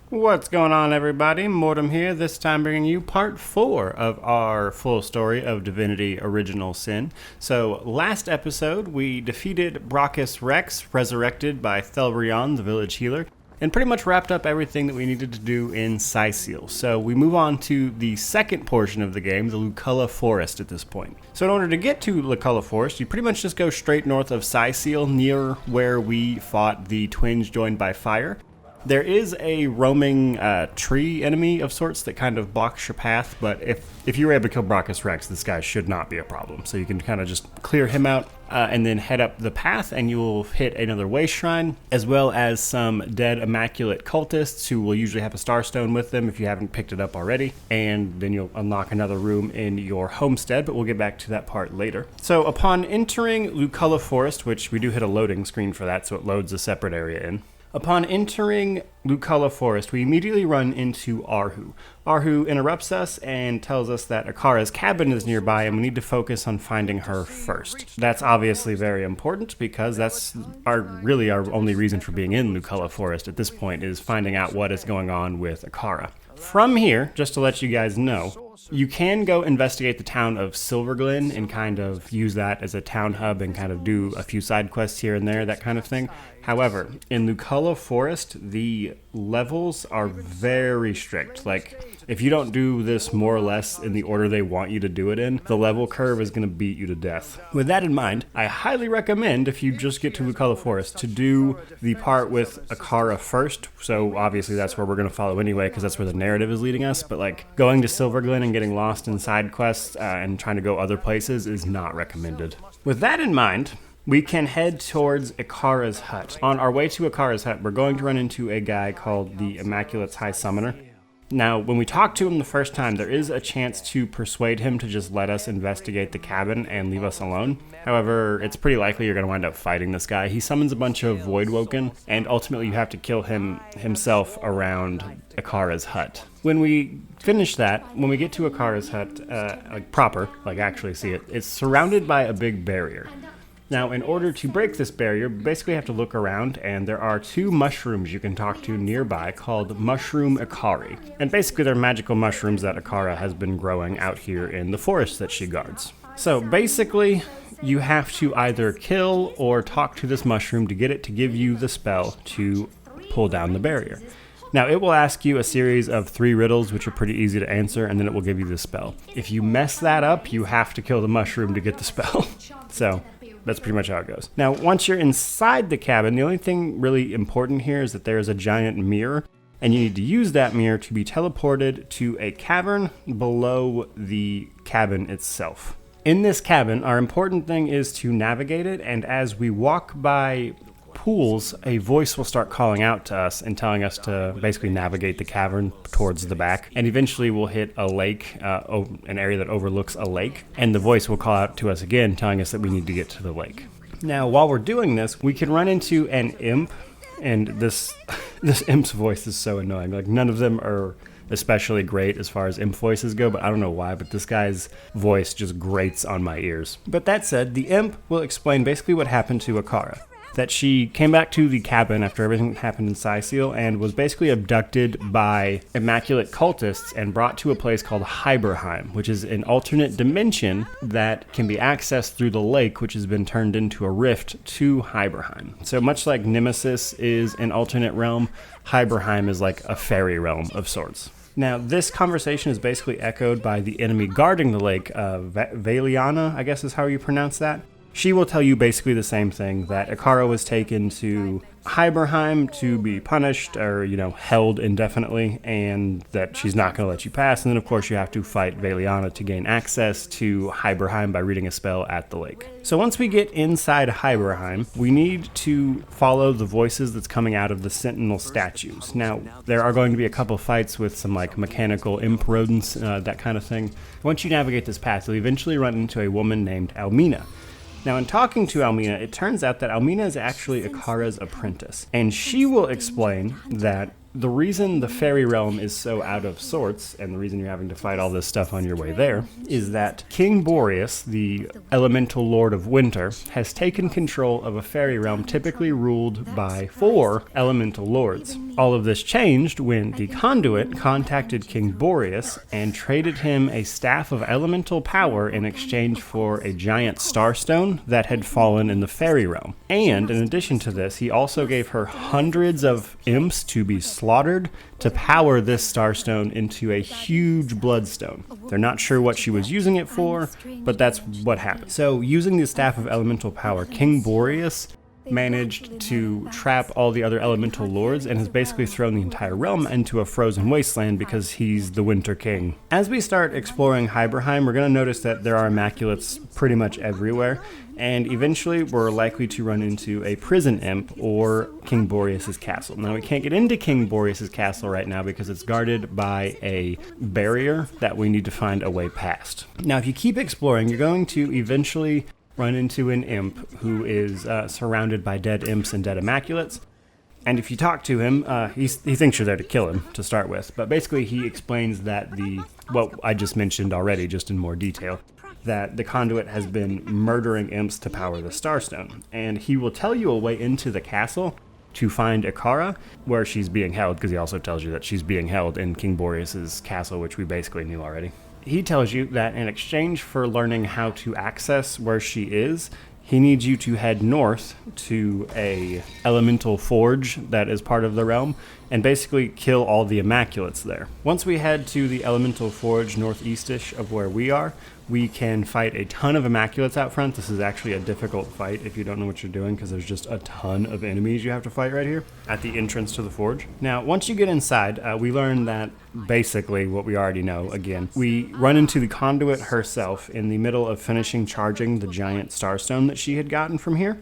What's going on, everybody? Mortem here, this time bringing you part 4 of our full story of Divinity Original Sin. So, last episode, we defeated Brachus Rex, resurrected by Thelbrion, the village healer, and pretty much wrapped up everything that we needed to do in Sicil. So we move on to the second portion of the game, the Luculla Forest at this point. So in order to get to Luculla Forest, you pretty much just go straight north of Sicil, near where we fought the twins joined by fire. There is a roaming tree enemy of sorts that kind of blocks your path, but if you were able to kill Brachus Rex, this guy should not be a problem. So you can kind of just clear him out and then head up the path, and you will hit another waste shrine, as well as some dead immaculate cultists who will usually have a starstone with them if you haven't picked it up already, and then you'll unlock another room in your homestead, but we'll get back to that part later. So upon entering Luculla Forest, which we do hit a loading screen for that, so it loads a separate area in. Upon entering Luculla Forest, we immediately run into Arhu. Arhu interrupts us and tells us that Icara's cabin is nearby and we need to focus on finding her first. That's obviously very important because that's really our only reason for being in Luculla Forest at this point, is finding out what is going on with Icara. From here, just to let you guys know, you can go investigate the town of Silverglen and kind of use that as a town hub and kind of do a few side quests here and there, that kind of thing. However, in Luculla Forest, the levels are very strict. Like, if you don't do this more or less in the order they want you to do it in, the level curve is going to beat you to death. With that in mind, I highly recommend, if you just get to Luculla Forest, to do the part with Icara first. So obviously that's where we're going to follow anyway, because that's where the narrative is leading us. But like, going to Silverglen and getting lost in side quests and trying to go other places is not recommended. With that in mind, we can head towards Icara's hut. On our way to Icara's hut, we're going to run into a guy called the Immaculate's High Summoner. Now, when we talk to him the first time, there is a chance to persuade him to just let us investigate the cabin and leave us alone. However, it's pretty likely you're going to wind up fighting this guy. He summons a bunch of Voidwoken, and ultimately you have to kill him himself around Icara's hut. When we finish that, when we get to Icara's hut, actually see it, it's surrounded by a big barrier. Now, in order to break this barrier, you basically have to look around, and there are 2 mushrooms you can talk to nearby called Mushroom Icari. And basically they're magical mushrooms that Icara has been growing out here in the forest that she guards. So basically, you have to either kill or talk to this mushroom to get it to give you the spell to pull down the barrier. Now, it will ask you a series of 3 riddles, which are pretty easy to answer, and then it will give you the spell. If you mess that up, you have to kill the mushroom to get the spell. So that's pretty much how it goes. Now, once you're inside the cabin, the only thing really important here is that there is a giant mirror, and you need to use that mirror to be teleported to a cavern below the cabin itself. In this cabin, our important thing is to navigate it, and as we walk by pools, a voice will start calling out to us and telling us to basically navigate the cavern towards the back, and eventually we'll hit a lake, an area that overlooks a lake, and the voice will call out to us again telling us that we need to get to the lake. Now, while we're doing this, we can run into an imp, and this imp's voice is so annoying. Like, none of them are especially great as far as imp voices go, but I don't know why, but this guy's voice just grates on my ears. But that said, the imp will explain basically what happened to Icara. That she came back to the cabin after everything that happened in Sicil and was basically abducted by immaculate cultists and brought to a place called Hiberheim, which is an alternate dimension that can be accessed through the lake, which has been turned into a rift to Hiberheim. So much like Nemesis is an alternate realm, Hiberheim is like a fairy realm of sorts. Now, this conversation is basically echoed by the enemy guarding the lake, Valiana, I guess is how you pronounce that. She will tell you basically the same thing, that Icara was taken to Hiberheim to be punished or, held indefinitely, and that she's not going to let you pass. And then, of course, you have to fight Valiana to gain access to Hiberheim by reading a spell at the lake. So once we get inside Hiberheim, we need to follow the voices that's coming out of the sentinel statues. Now, there are going to be a couple fights with some, mechanical imp rodents, that kind of thing. Once you navigate this path, you'll eventually run into a woman named Almina. Now, in talking to Almina, it turns out that Almina is actually Icara's apprentice, and she will explain that the reason the fairy realm is so out of sorts, and the reason you're having to fight all this stuff on your way there, is that King Boreas, the elemental lord of winter, has taken control of a fairy realm typically ruled by 4 elemental lords. All of this changed when the Conduit contacted King Boreas and traded him a staff of elemental power in exchange for a giant starstone that had fallen in the fairy realm. And in addition to this, he also gave her hundreds of imps to be slaughtered to power this starstone into a huge bloodstone. They're not sure what she was using it for, but that's what happened. So using the staff of elemental power, King Boreas managed to trap all the other elemental lords and has basically thrown the entire realm into a frozen wasteland because he's the Winter King. As we start exploring Hiberheim, we're going to notice that there are Immaculates pretty much everywhere, and eventually we're likely to run into a prison imp or King Boreas' castle. Now, we can't get into King Boreas' castle right now because it's guarded by a barrier that we need to find a way past. Now, if you keep exploring, you're going to eventually run into an imp who is surrounded by dead imps and dead Immaculates. And if you talk to him, he thinks you're there to kill him to start with. But basically he explains that what I just mentioned already, just in more detail, that the Conduit has been murdering imps to power the Starstone. And he will tell you a way into the castle to find Icara, where she's being held, because he also tells you that she's being held in King Boreas' castle, which we basically knew already. He tells you that in exchange for learning how to access where she is, he needs you to head north to a elemental forge that is part of the realm and basically kill all the Immaculates there. Once we head to the elemental forge northeastish of where we are, we can fight a ton of Immaculates out front. This is actually a difficult fight if you don't know what you're doing, because there's just a ton of enemies you have to fight right here at the entrance to the forge. Now, once you get inside, we learn that basically what we already know again. We run into the Conduit herself in the middle of finishing charging the giant starstone that she had gotten from here,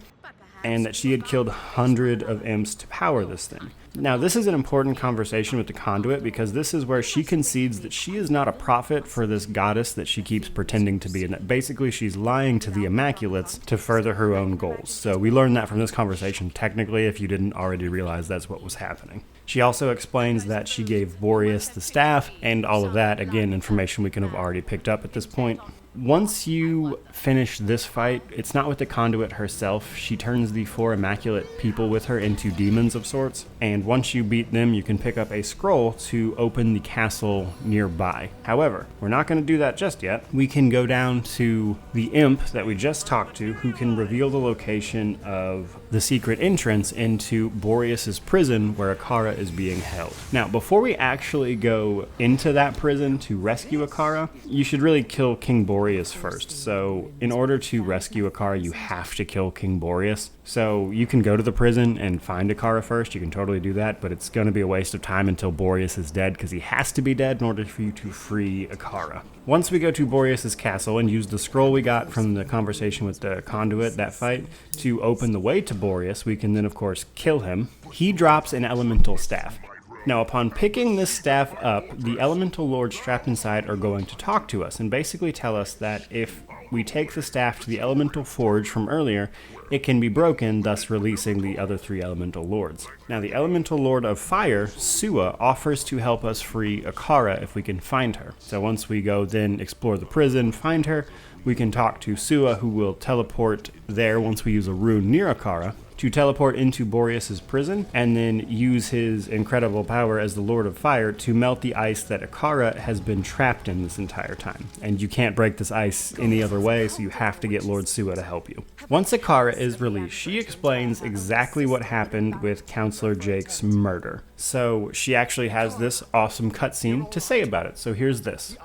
and that she had killed 100 of imps to power this thing. Now, this is an important conversation with the Conduit because this is where she concedes that she is not a prophet for this goddess that she keeps pretending to be, and that basically she's lying to the Immaculates to further her own goals. So we learned that from this conversation, technically, if you didn't already realize that's what was happening. She also explains that she gave Boreas the staff, and all of that, again, information we can have already picked up at this point. Once you finish this fight, it's not with the Conduit herself. She turns the 4 Immaculate people with her into demons of sorts, and once you beat them, you can pick up a scroll to open the castle nearby. However, we're not going to do that just yet. We can go down to the imp that we just talked to, who can reveal the location of the secret entrance into Boreas' prison where Icara is being held. Now, before we actually go into that prison to rescue Icara, you should really kill King Boreas first. So in order to rescue Icara, you have to kill King Boreas. So you can go to the prison and find Icara first. You can totally do that, but it's going to be a waste of time until Boreas is dead, because he has to be dead in order for you to free Icara. Once we go to Boreas' castle and use the scroll we got from the conversation with the Conduit, that fight, to open the way to Boreas, we can then of course kill him. He drops an elemental staff. Now, upon picking this staff up, the elemental lords trapped inside are going to talk to us and basically tell us that if we take the staff to the elemental forge from earlier, it can be broken, thus releasing the other 3 elemental lords. Now, the elemental lord of fire, Sua, offers to help us free Icara if we can find her. So once we go then explore the prison, find her, we can talk to Sua, who will teleport there once we use a rune near Icara, to teleport into Boreas' prison, and then use his incredible power as the Lord of Fire to melt the ice that Icara has been trapped in this entire time. And you can't break this ice any other way, so you have to get Lord Sua to help you. Once Icara is released, she explains exactly what happened with Counselor Jake's murder. So she actually has this awesome cutscene to say about it. So here's this.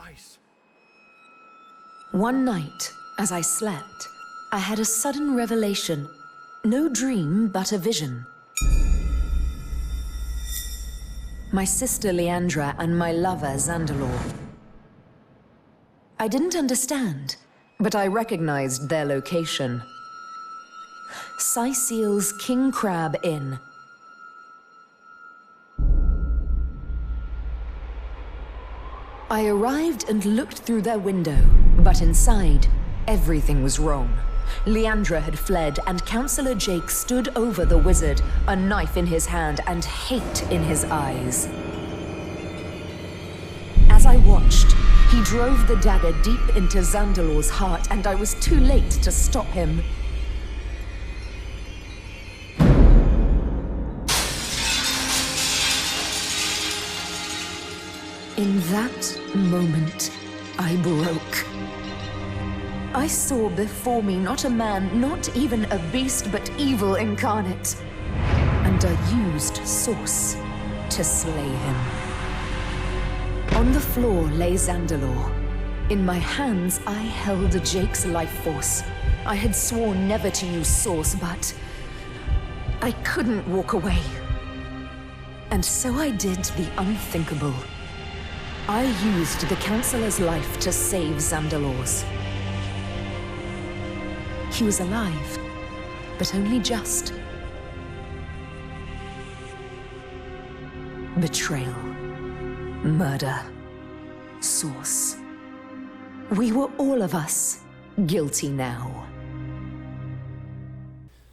One night, as I slept, I had a sudden revelation. No dream, but a vision. My sister Leandra and my lover Zandalor. I didn't understand, but I recognized their location. Syceel's King Crab Inn. I arrived and looked through their window, but inside, everything was wrong. Leandra had fled, and Counselor Jake stood over the wizard, a knife in his hand and hate in his eyes. As I watched, he drove the dagger deep into Zandalor's heart, and I was too late to stop him. In that moment, I broke. I saw before me not a man, not even a beast, but evil incarnate. And I used Source to slay him. On the floor lay Zandalor. In my hands, I held Jake's life force. I had sworn never to use Source, but I couldn't walk away. And so I did the unthinkable. I used the Counselor's life to save Zandalor's. He was alive, but only just. Betrayal. Murder. Source. We were all of us guilty now.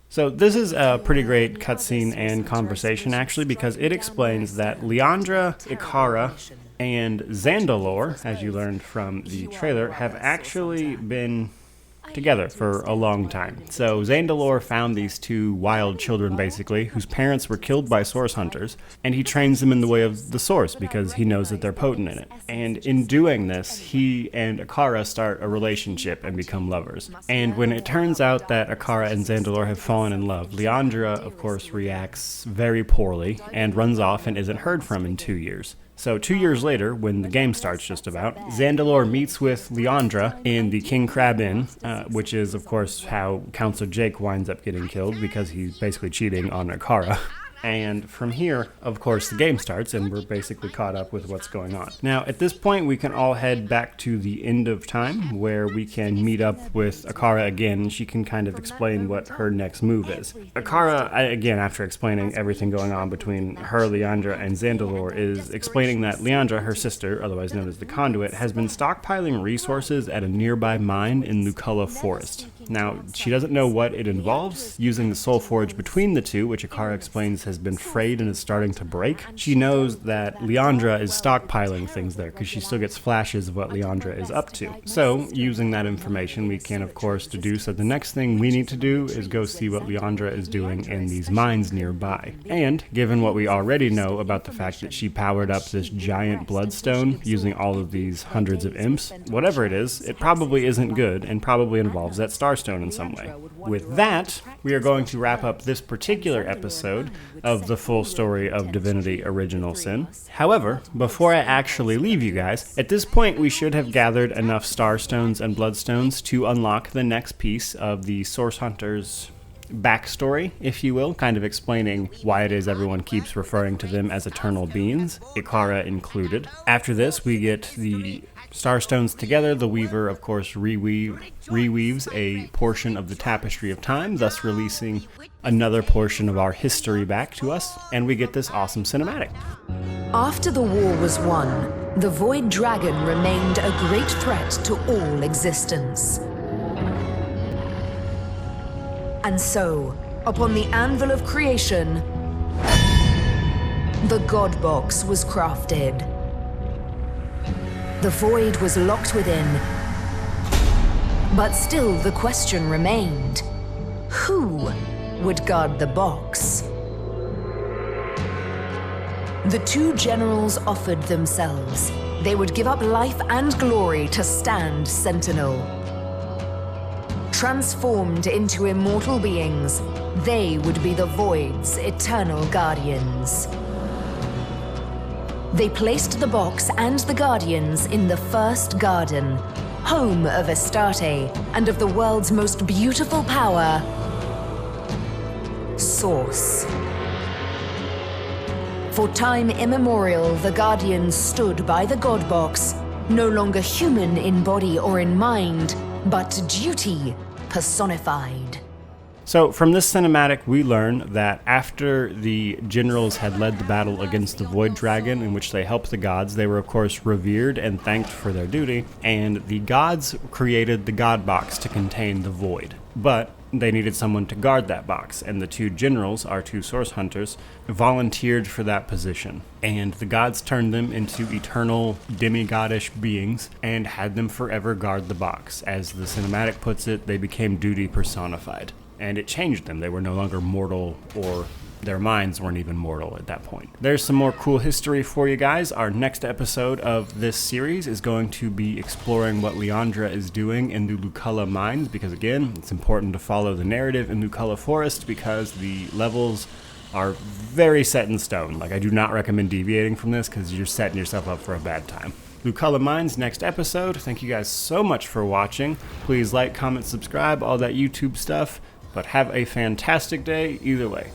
So this is a pretty great cutscene and conversation, actually, because it explains that Leandra, Icara, and Zandalor, as you learned from the trailer, have actually been together for a long time. So Zandalor found these two wild children, basically, whose parents were killed by Source Hunters, and he trains them in the way of the Source because he knows that they're potent in it. And in doing this, he and Icara start a relationship and become lovers. And when it turns out that Icara and Zandalor have fallen in love, Leandra, of course, reacts very poorly and runs off and isn't heard from in 2 years. So 2 years later, when the game starts just about, Zandalor meets with Leandra in the King Crab Inn, which is, of course, how Counselor Jake winds up getting killed because he's basically cheating on Icara. And from here, of course, the game starts, and we're basically caught up with what's going on. Now, at this point, we can all head back to the end of time, where we can meet up with Icara again, and she can kind of explain what her next move is. Icara, again, after explaining everything going on between her, Leandra, and Zandalor, is explaining that Leandra, her sister, otherwise known as the Conduit, has been stockpiling resources at a nearby mine in Luculla Forest. Now, she doesn't know what it involves. Using the soul forge between the two, which Icara explains has been frayed and is starting to break, she knows that Leandra is stockpiling things there because she still gets flashes of what Leandra is up to. So, using that information, we can, of course, deduce that the next thing we need to do is go see what Leandra is doing in these mines nearby. And, given what we already know about the fact that she powered up this giant bloodstone using all of these hundreds of imps, whatever it is, it probably isn't good and probably involves that starstone in some way. With that, we are going to wrap up this particular episode of the full story of Divinity Original Sin. However, before I actually leave you guys, at this point we should have gathered enough starstones and bloodstones to unlock the next piece of the Source Hunters' backstory, if you will, kind of explaining why it is everyone keeps referring to them as eternal beings, Icara included. After this, we get the Starstones together. The Weaver, of course, reweaves a portion of the Tapestry of Time, thus releasing another portion of our history back to us, and we get this awesome cinematic. After the war was won, the Void Dragon remained a great threat to all existence. And so, upon the anvil of creation, the God Box was crafted. The void was locked within, but still the question remained: who would guard the box? The two generals offered themselves. They would give up life and glory to stand sentinel. Transformed into immortal beings, they would be the Void's eternal guardians. They placed the box and the guardians in the first garden, home of Astarte and of the world's most beautiful power, Source. For time immemorial, the guardians stood by the God Box, no longer human in body or in mind, but duty personified. So from this cinematic, we learn that after the generals had led the battle against the Void Dragon, in which they helped the gods, they were of course revered and thanked for their duty, and the gods created the God Box to contain the Void. But they needed someone to guard that box, and the two generals, our two source hunters, volunteered for that position. And the gods turned them into eternal demigodish beings and had them forever guard the box. As the cinematic puts it, they became duty personified. And it changed them. They were no longer mortal, or their minds weren't even mortal at that point. There's some more cool history for you guys. Our next episode of this series is going to be exploring what Leandra is doing in the Luculla mines, because again, it's important to follow the narrative in Luculla Forest because the levels are very set in stone. Like, I do not recommend deviating from this because you're setting yourself up for a bad time. Luculla Mines, next episode. Thank you guys so much for watching. Please like, comment, subscribe, all that YouTube stuff. But have a fantastic day either way.